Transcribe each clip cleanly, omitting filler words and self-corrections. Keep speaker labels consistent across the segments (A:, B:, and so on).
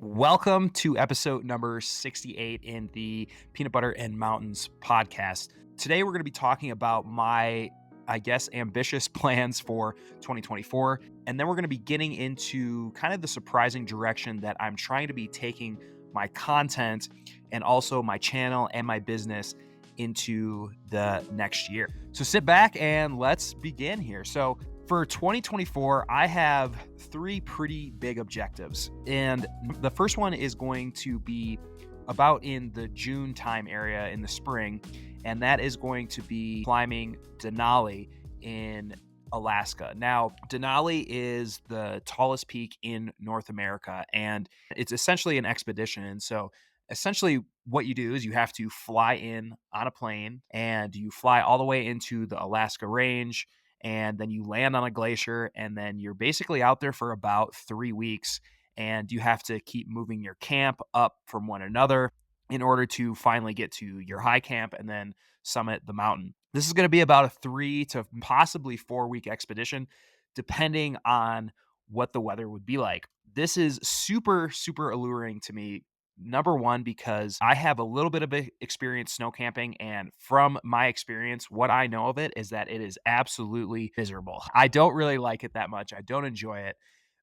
A: Welcome to episode number 68 in the Peanut Butter and Mountains podcast. Today, we're going to be talking about my ambitious plans for 2024. And then we're going to be getting into kind of the surprising direction that I'm trying to be taking my content and also my channel and my business into the next year. So sit back and let's begin here. So, for 2024, I have three pretty big objectives. And the first one is going to be about in the June time area in the spring. And that is going to be climbing Denali in Alaska. Now, Denali is the tallest peak in North America, and it's essentially an expedition. And so, essentially, what you do is you have to fly in on a plane and you fly all the way into the Alaska range, and then you land on a glacier, and then you're basically out there for about 3 weeks, and you have to keep moving your camp up from one another in order to finally get to your high camp and then summit the mountain. This is going to be about a 3 to possibly 4 week expedition, depending on what the weather would be like. This is super, super alluring to me. Number one, because I have a little bit of experience snow camping, and from my experience, what I know of it is that it is absolutely miserable. I don't really like it that much. I don't enjoy it.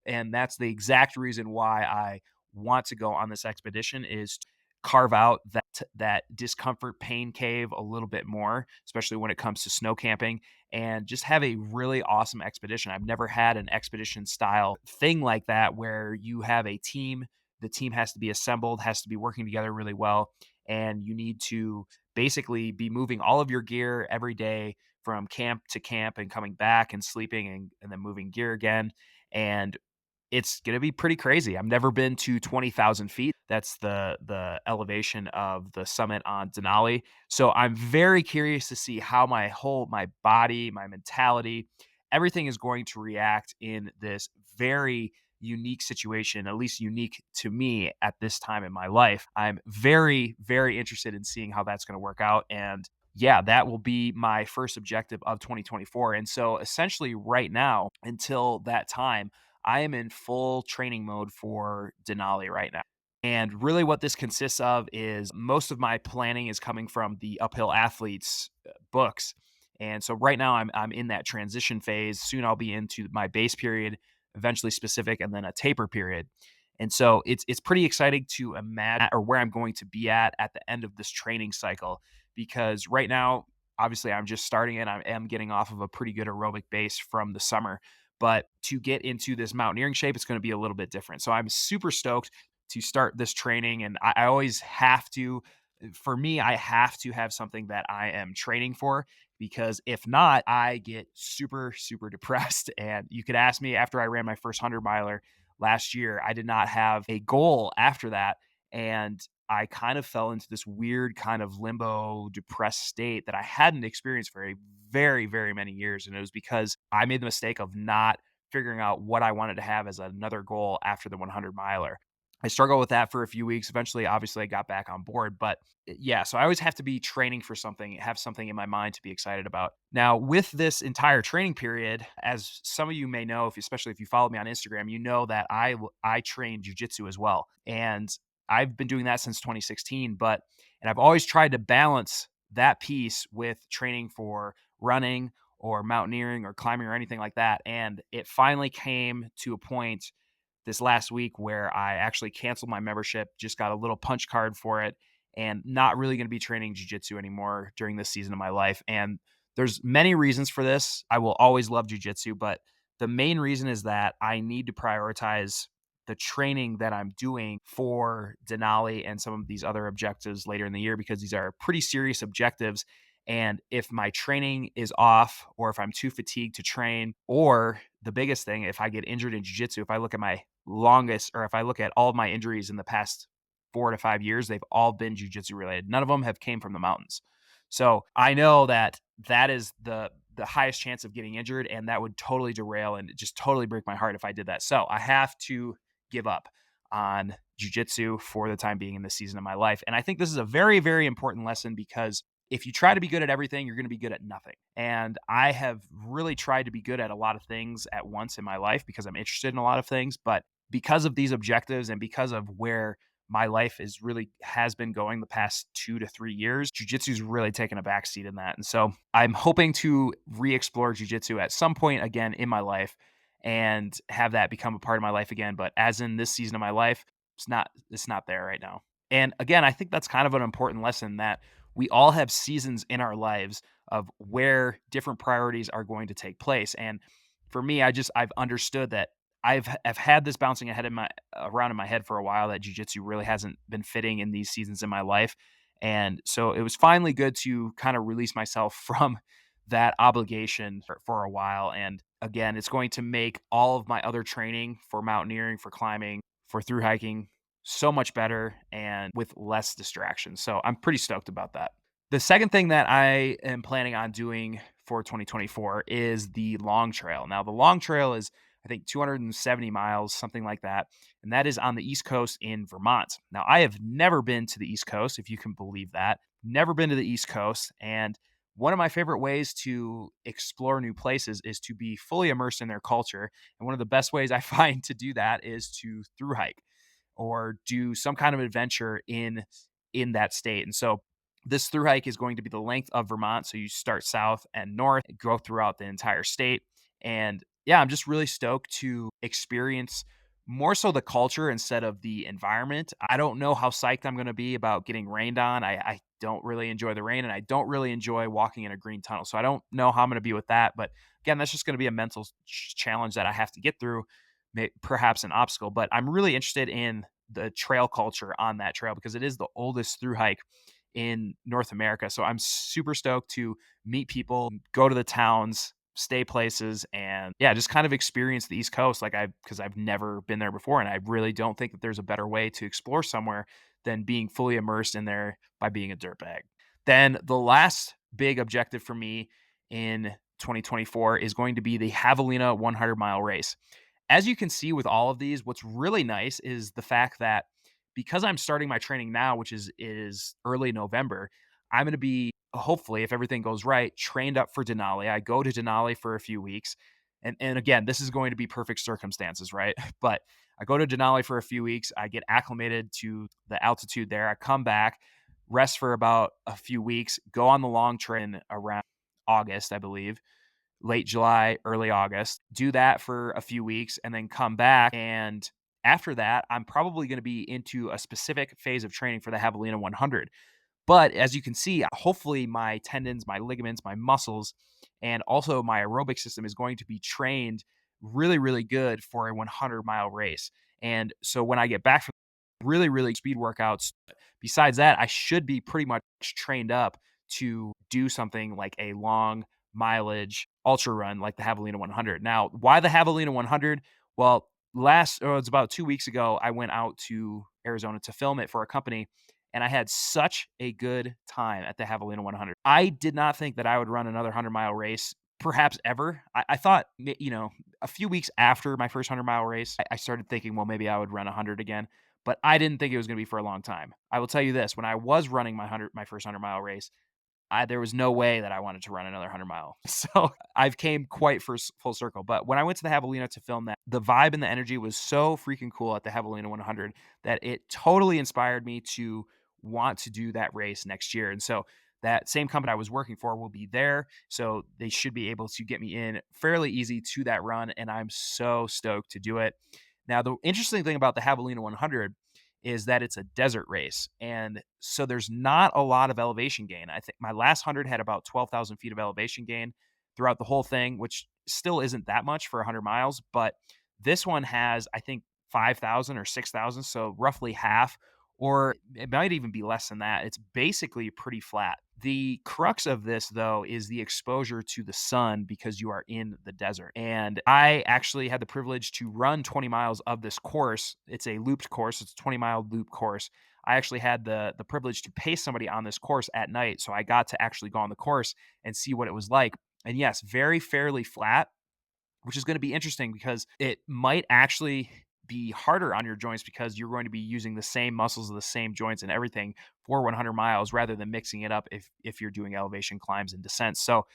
A: And that's the exact reason why I want to go on this expedition, is to carve out that discomfort pain cave a little bit more, especially when it comes to snow camping, and just have a really awesome expedition. I've never had an expedition style thing like that where you have a team. The team has to be assembled, has to be working together really well, and you need to basically be moving all of your gear every day from camp to camp and coming back and sleeping and then moving gear again. And it's gonna be pretty crazy. I've never been to 20,000 feet. That's the elevation of the summit on Denali. So I'm very curious to see how my body, my mentality, everything is going to react in this very unique situation, at least unique to me at this time in my life. I'm very, very interested in seeing how that's gonna work out. And yeah, that will be my first objective of 2024. And so essentially right now, until that time, I am in full training mode for Denali right now. And really, what this consists of is most of my planning is coming from the Uphill Athletes books. And so right now, I'm in that transition phase. Soon I'll be into my base period, eventually specific, and then a taper period. And so it's pretty exciting to imagine or where I'm going to be at the end of this training cycle, because right now, obviously, I'm just starting it. I am getting off of a pretty good aerobic base from the summer, but to get into this mountaineering shape, it's going to be a little bit different. So I'm super stoked to start this training. And I always have to, for me, I have to have something that I am training for, because if not, I get super, super depressed. And you could ask me, after I ran my first 100 miler last year, I did not have a goal after that. And I kind of fell into this weird kind of limbo, depressed state that I hadn't experienced for a very, very many years. And it was because I made the mistake of not figuring out what I wanted to have as another goal after the 100 miler. I struggled with that for a few weeks. Eventually, obviously, I got back on board. But yeah, so I always have to be training for something, have something in my mind to be excited about. Now, with this entire training period, as some of you may know, especially if you follow me on Instagram, you know that I train jujitsu as well. And I've been doing that since 2016, and I've always tried to balance that piece with training for running or mountaineering or climbing or anything like that. And it finally came to a point this last week where I actually canceled my membership, just got a little punch card for it, and not really going to be training jujitsu anymore during this season of my life. And there's many reasons for this. I will always love jujitsu, but the main reason is that I need to prioritize the training that I'm doing for Denali and some of these other objectives later in the year, because these are pretty serious objectives. And if my training is off, or if I'm too fatigued to train, or the biggest thing, if I get injured in jiu-jitsu, if I look at my longest, or if I look at all of my injuries in the past 4 to 5 years, they've all been jiu-jitsu related. None of them have came from the mountains. So I know that that is the highest chance of getting injured, and that would totally derail and just totally break my heart if I did that. So I have to give up on jiu-jitsu for the time being in this season of my life. And I think this is a very, very important lesson, because if you try to be good at everything, you're going to be good at nothing. And I have really tried to be good at a lot of things at once in my life, because I'm interested in a lot of things, but because of these objectives and because of where my life is really has been going the past 2 to 3 years, jujitsu's really taken a backseat in that. And so I'm hoping to re-explore jujitsu at some point again in my life and have that become a part of my life again. But as in this season of my life, it's not there right now. And again, I think that's kind of an important lesson that we all have seasons in our lives of where different priorities are going to take place. And for me, I've understood that I've had this bouncing ahead in my around in my head for a while that jujitsu really hasn't been fitting in these seasons in my life. And so it was finally good to kind of release myself from that obligation for a while. And again, it's going to make all of my other training for mountaineering, for climbing, for through hiking so much better and with less distractions. So I'm pretty stoked about that. The second thing that I am planning on doing for 2024 is the long trail. Now, the long trail is, I think, 270 miles, something like that. And that is on the East Coast in Vermont. Now, I have never been to the East Coast, if you can believe that. Never been to the East Coast. And one of my favorite ways to explore new places is to be fully immersed in their culture. And one of the best ways I find to do that is to through hike or do some kind of adventure in that state. And so this through hike is going to be the length of Vermont. So you start south and north, go throughout the entire state. And yeah, I'm just really stoked to experience more so the culture instead of the environment. I don't know how psyched I'm going to be about getting rained on. I don't really enjoy the rain and I don't really enjoy walking in a green tunnel. So I don't know how I'm going to be with that. But again, that's just going to be a mental challenge that I have to get through, perhaps an obstacle. But I'm really interested in the trail culture on that trail because it is the oldest through hike in North America. So I'm super stoked to meet people, go to the towns, stay places, and yeah, just kind of experience the East Coast because I've never been there before. And I really don't think that there's a better way to explore somewhere than being fully immersed in there by being a dirtbag. Then the last big objective for me in 2024 is going to be the Javelina 100-mile race. As you can see with all of these, what's really nice is the fact that because I'm starting my training now, which is early November, I'm going to be hopefully, if everything goes right, trained up for Denali. I go to Denali for a few weeks. And again, this is going to be perfect circumstances, right? But I go to Denali for a few weeks. I get acclimated to the altitude there. I come back, rest for about a few weeks, go on the long train around August, I believe, late July, early August, do that for a few weeks, and then come back. And after that, I'm probably going to be into a specific phase of training for the Javelina 100. But as you can see, hopefully my tendons, my ligaments, my muscles, and also my aerobic system is going to be trained really, really good for a 100-mile race. And so when I get back from really, really speed workouts, besides that, I should be pretty much trained up to do something like a long mileage ultra run like the Javelina 100. Now, why the Javelina 100? Well, it's about 2 weeks ago, I went out to Arizona to film it for a company and I had such a good time at the Javelina 100. I did not think that I would run another 100-mile race, perhaps ever. I thought, a few weeks after my first 100-mile race, I started thinking, well, maybe I would run 100 again, but I didn't think it was going to be for a long time. I will tell you this: when I was running my first 100-mile race, there was no way that I wanted to run another 100-mile. So I've came quite full circle. But when I went to the Javelina to film that, the vibe and the energy was so freaking cool at the Javelina 100 that it totally inspired me to want to do that race next year. And so that same company I was working for will be there. So they should be able to get me in fairly easy to that run. And I'm so stoked to do it. Now, the interesting thing about the Javelina 100 is that it's a desert race. And so there's not a lot of elevation gain. I think my last 100 had about 12,000 feet of elevation gain throughout the whole thing, which still isn't that much for 100 miles. But this one has, I think, 5,000 or 6,000. So roughly half, or it might even be less than that. It's basically pretty flat. The crux of this, though, is the exposure to the sun because you are in the desert. And I actually had the privilege to run 20 miles of this course. It's a looped course, it's a 20-mile loop course. I actually had the privilege to pay somebody on this course at night. So I got to actually go on the course and see what it was like. And yes, very fairly flat, which is going to be interesting because it might actually be harder on your joints because you're going to be using the same muscles of the same joints and everything for 100 miles rather than mixing it up if you're doing elevation climbs and descents. So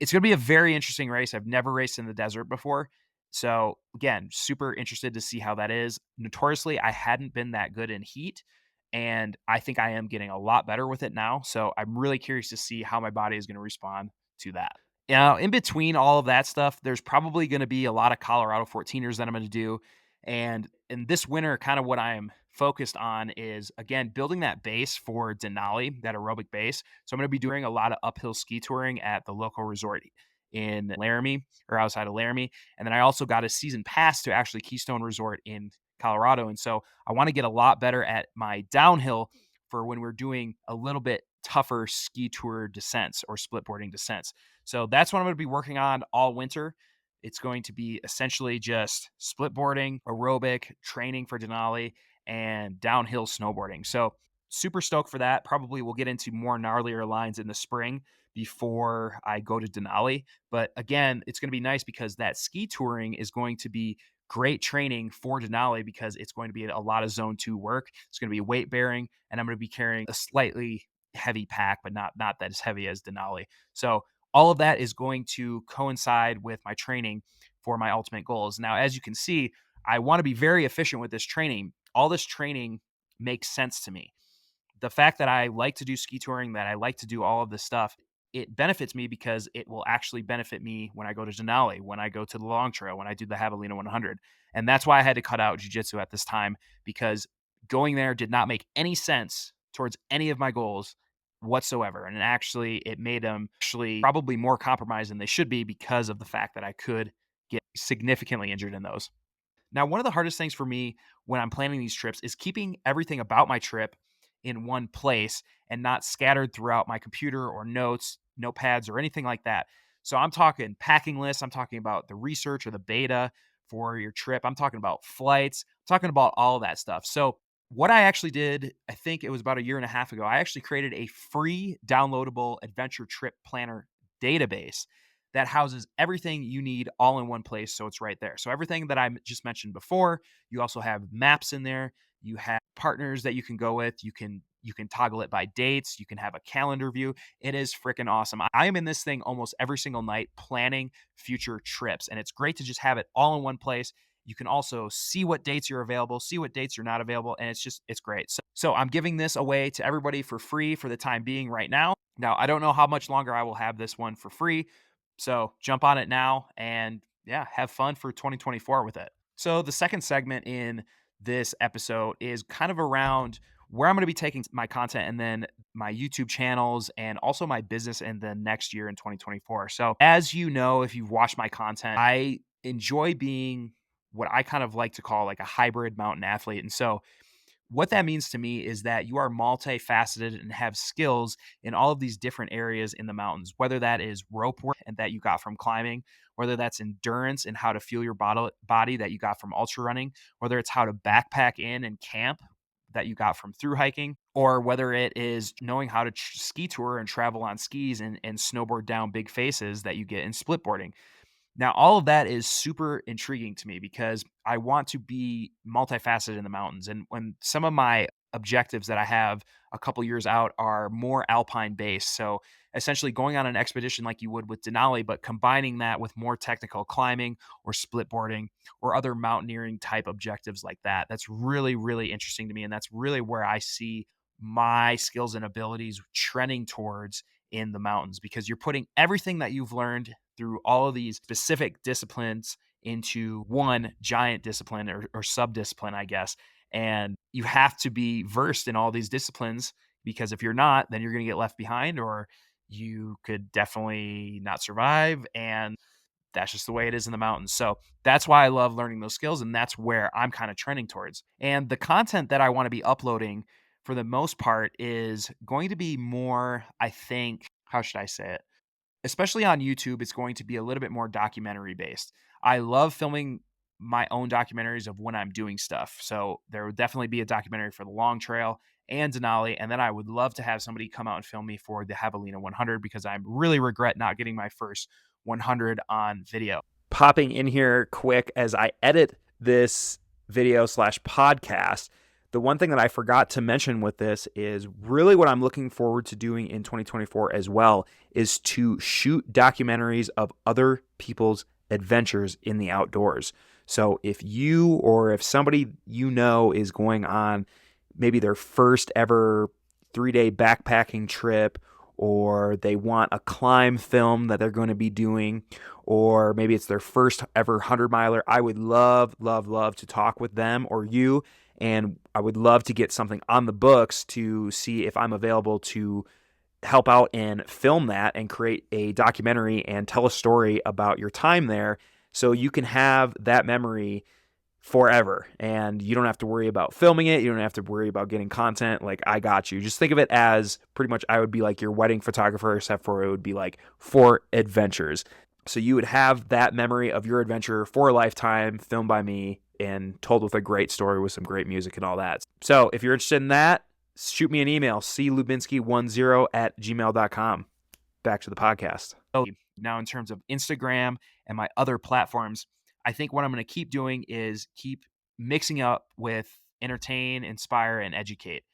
A: it's going to be a very interesting race. I've never raced in the desert before. So again, super interested to see how that is. Notoriously, I hadn't been that good in heat, and I think I am getting a lot better with it now. So I'm really curious to see how my body is going to respond to that. Now, in between all of that stuff, there's probably going to be a lot of Colorado 14ers that I'm going to do. And in this winter, kind of what I'm focused on is, again, building that base for Denali, that aerobic base. So I'm going to be doing a lot of uphill ski touring at the local resort in Laramie or outside of Laramie. And then I also got a season pass to actually Keystone Resort in Colorado. And so I want to get a lot better at my downhill for when we're doing a little bit tougher ski tour descents or split boarding descents. So that's what I'm going to be working on all winter. It's going to be essentially just split boarding, aerobic, training for Denali, and downhill snowboarding. So super stoked for that. Probably we'll get into more gnarlier lines in the spring before I go to Denali. But again, it's going to be nice because that ski touring is going to be great training for Denali because it's going to be a lot of zone 2 work. It's going to be weight bearing, and I'm going to be carrying a slightly heavy pack, but not that as heavy as Denali. So all of that is going to coincide with my training for my ultimate goals. Now, as you can see, I want to be very efficient with this training. All this training makes sense to me. The fact that I like to do ski touring, that I like to do all of this stuff, it benefits me because it will actually benefit me when I go to Denali, when I go to the Long Trail, when I do the Javelina 100. And that's why I had to cut out jiu-jitsu at this time, because going there did not make any sense towards any of my goals whatsoever. And actually, it made them actually probably more compromised than they should be because of the fact that I could get significantly injured in those. Now, one of the hardest things for me when I'm planning these trips is keeping everything about my trip in one place and not scattered throughout my computer or notes, notepads, or anything like that. So I'm talking packing lists. I'm talking about the research or the beta for your trip. I'm talking about flights. I'm talking about all of that stuff. So what I actually did, I think it was about a year and a half ago, I actually created a free downloadable adventure trip planner database that houses everything you need all in one place. So it's right there. So everything that I just mentioned before, you also have maps in there. You have partners that you can go with. You can toggle it by dates. You can have a calendar view. It is freaking awesome. I am in this thing almost every single night planning future trips. And it's great to just have it all in one place. You can also see what dates you're available, see what dates you're not available. And it's great. So I'm giving this away to everybody for free for the time being right now. Now, I don't know how much longer I will have this one for free. So jump on it now and yeah, have fun for 2024 with it. So the second segment in this episode is kind of around where I'm going to be taking my content and then my YouTube channels and also my business in the next year in 2024. So as you know, if you've watched my content, I enjoy being what I kind of like to call like a hybrid mountain athlete. And so what that means to me is that you are multifaceted and have skills in all of these different areas in the mountains, whether that is rope work and that you got from climbing, whether that's endurance and how to fuel your body that you got from ultra running, whether it's how to backpack in and camp that you got from through hiking, or whether it is knowing how to ski tour and travel on skis and snowboard down big faces that you get in split boarding. Now, all of that is super intriguing to me because I want to be multifaceted in the mountains. And when some of my objectives that I have a couple years out are more alpine based. So essentially going on an expedition like you would with Denali, but combining that with more technical climbing or split boarding or other mountaineering type objectives like that. That's really, really interesting to me. And that's really where I see my skills and abilities trending towards in the mountains, because you're putting everything that you've learned through all of these specific disciplines into one giant discipline or sub discipline, I guess. And you have to be versed in all these disciplines, because if you're not, then you're going to get left behind or you could definitely not survive. And that's just the way it is in the mountains. So that's why I love learning those skills. And that's where I'm kind of trending towards. And the content that I want to be uploading for the most part is going to be more, I think, how should I say it? Especially on YouTube, it's going to be a little bit more documentary based. I love filming my own documentaries of when I'm doing stuff. So there would definitely be a documentary for the Long Trail and Denali. And then I would love to have somebody come out and film me for the Javelina 100 because I really regret not getting my first 100 on video. Popping in here quick as I edit this video slash podcast. The one thing that I forgot to mention with this is really what I'm looking forward to doing in 2024 as well is to shoot documentaries of other people's adventures in the outdoors. So if you or if somebody you know is going on maybe their first ever 3-day backpacking trip, or they want a climb film that they're going to be doing, or maybe it's their first ever 100-miler, I would love, love, love to talk with them or you. And I would love to get something on the books to see if I'm available to help out and film that and create a documentary and tell a story about your time there, so you can have that memory forever and you don't have to worry about filming it. You don't have to worry about getting content. Like, I got you. Just think of it as pretty much I would be like your wedding photographer, except for it would be like for adventures. So you would have that memory of your adventure for a lifetime, filmed by me and told with a great story with some great music and all that. So if you're interested in that, shoot me an email, clubinsky10@gmail.com. Back to the podcast. So now in terms of Instagram and my other platforms, I think what I'm going to keep doing is keep mixing up with entertain, inspire, and educate.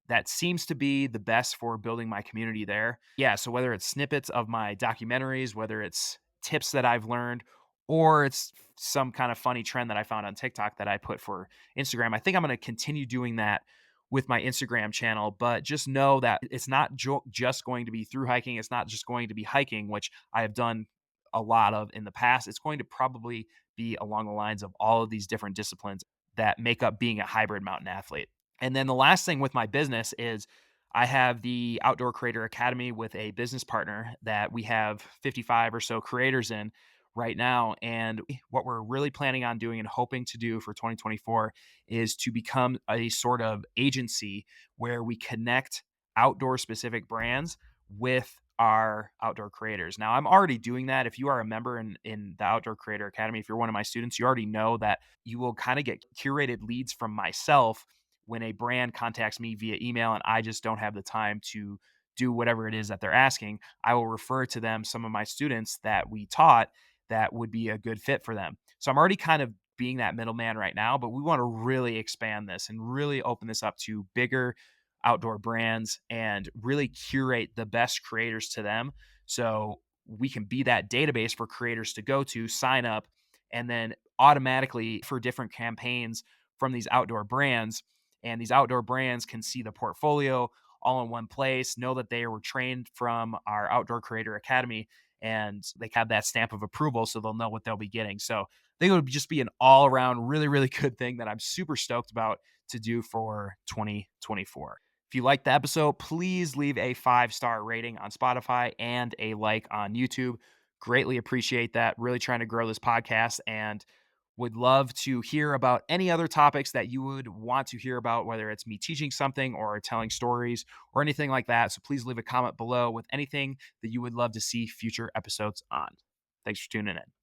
A: That seems to be the best for building my community there. Yeah, so whether it's snippets of my documentaries, whether it's tips that I've learned, or it's some kind of funny trend that I found on TikTok that I put for Instagram, I think I'm going to continue doing that with my Instagram channel. But just know that it's not just going to be through hiking. It's not just going to be hiking, which I have done a lot of in the past. It's going to probably be along the lines of all of these different disciplines that make up being a hybrid mountain athlete. And then the last thing with my business is I have the Outdoor Creator Academy with a business partner that we have 55 or so creators in right now. And what we're really planning on doing and hoping to do for 2024 is to become a sort of agency where we connect outdoor specific brands with our outdoor creators. Now, I'm already doing that. If you are a member in the Outdoor Creator Academy, if you're one of my students, you already know that you will kind of get curated leads from myself when a brand contacts me via email and I just don't have the time to do whatever it is that they're asking. I will refer to them some of my students that we taught that would be a good fit for them. So I'm already kind of being that middleman right now, but we want to really expand this and really open this up to bigger outdoor brands and really curate the best creators to them. So we can be that database for creators to go to, sign up, and then automatically for different campaigns from these outdoor brands. And these outdoor brands can see the portfolio all in one place, know that they were trained from our Outdoor Creator Academy, and they have that stamp of approval, so they'll know what they'll be getting. So I think it would just be an all around really, really good thing that I'm super stoked about to do for 2024. If you liked the episode, please leave a 5-star rating on Spotify and a like on YouTube. Greatly appreciate that. Really trying to grow this podcast and would love to hear about any other topics that you would want to hear about, whether it's me teaching something or telling stories or anything like that. So please leave a comment below with anything that you would love to see future episodes on. Thanks for tuning in.